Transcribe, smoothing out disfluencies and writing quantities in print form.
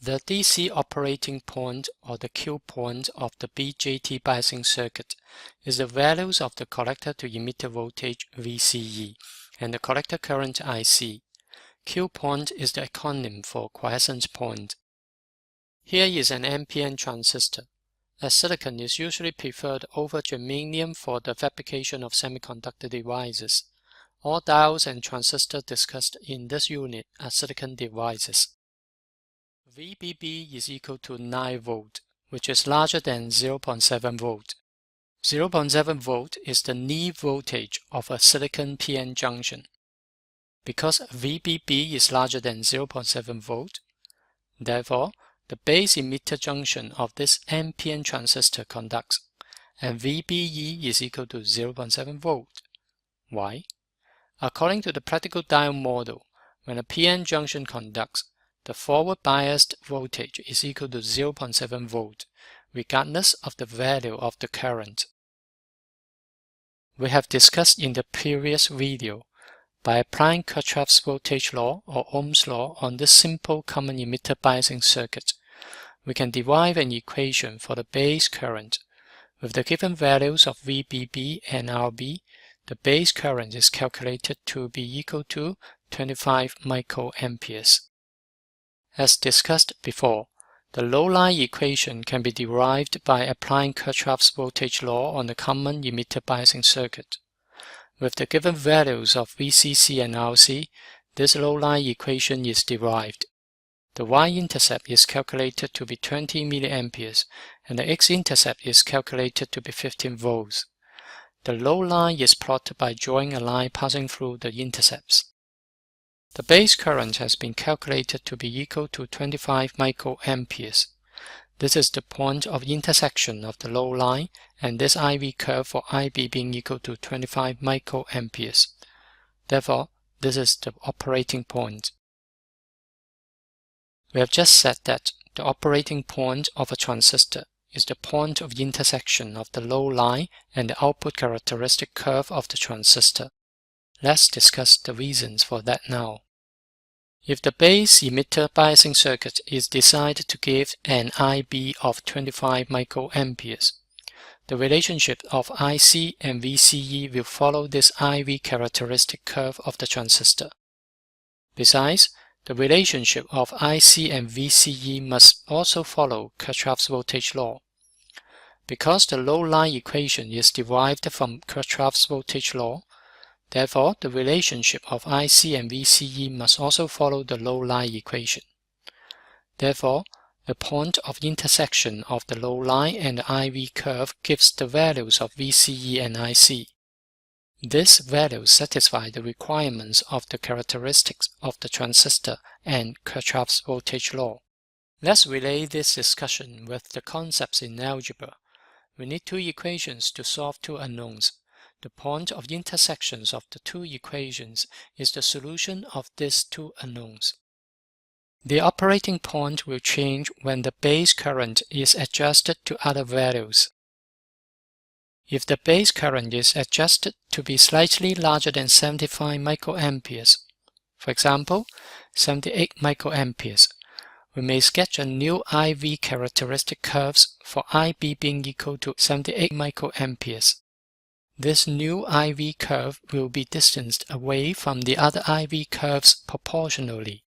The DC operating point or the Q point of the BJT biasing circuit is the values of the collector to emitter voltage VCE and the collector current IC. Q point is the acronym for quiescence point. Here is an NPN transistor. As silicon is usually preferred over germanium for the fabrication of semiconductor devices. All diodes and transistors discussed in this unit are silicon devices. VBB is equal to 9 volt, which is larger than 0.7 volt. 0.7 volt is the knee voltage of a silicon PN junction. Because VBB is larger than 0.7 volt, therefore, the base emitter junction of this NPN transistor conducts, and VBE is equal to 0.7 volt. Why? According to the practical diode model, when a PN junction conducts, the forward biased voltage is equal to 0.7 volt, regardless of the value of the current. We have discussed in the previous video, by applying Kirchhoff's voltage law or Ohm's law on this simple common emitter biasing circuit, we can derive an equation for the base current. With the given values of VBB and RB, the base current is calculated to be equal to 25 microamperes. As discussed before, the low-line equation can be derived by applying Kirchhoff's voltage law on the common emitter biasing circuit. With the given values of VCC and RC, this low-line equation is derived. The y-intercept is calculated to be 20 milliamperes, and the x-intercept is calculated to be 15 volts. The low line is plotted by drawing a line passing through the intercepts. The base current has been calculated to be equal to 25 microamperes. This is the point of intersection of the low line and this IV curve for IB being equal to 25 microamperes. Therefore, this is the operating point. We have just said that the operating point of a transistor is the point of intersection of the low line and the output characteristic curve of the transistor. Let's discuss the reasons for that now. If the base emitter biasing circuit is designed to give an IB of 25 microamperes, the relationship of IC and VCE will follow this IV characteristic curve of the transistor. Besides, the relationship of IC and VCE must also follow Kirchhoff's voltage law. Because the low-line equation is derived from Kirchhoff's voltage law, therefore the relationship of IC and VCE must also follow the low-line equation. Therefore, the point of intersection of the low line and the IV curve gives the values of VCE and IC. These values satisfy the requirements of the characteristics of the transistor and Kirchhoff's voltage law. Let's relate this discussion with the concepts in algebra. We need two equations to solve two unknowns. The point of intersections of the two equations is the solution of these two unknowns. The operating point will change when the base current is adjusted to other values. If the base current is adjusted to be slightly larger than 75 microamperes, for example, 78 microamperes, we may sketch a new IV characteristic curves for IB being equal to 78 microamperes. This new IV curve will be distanced away from the other IV curves proportionally.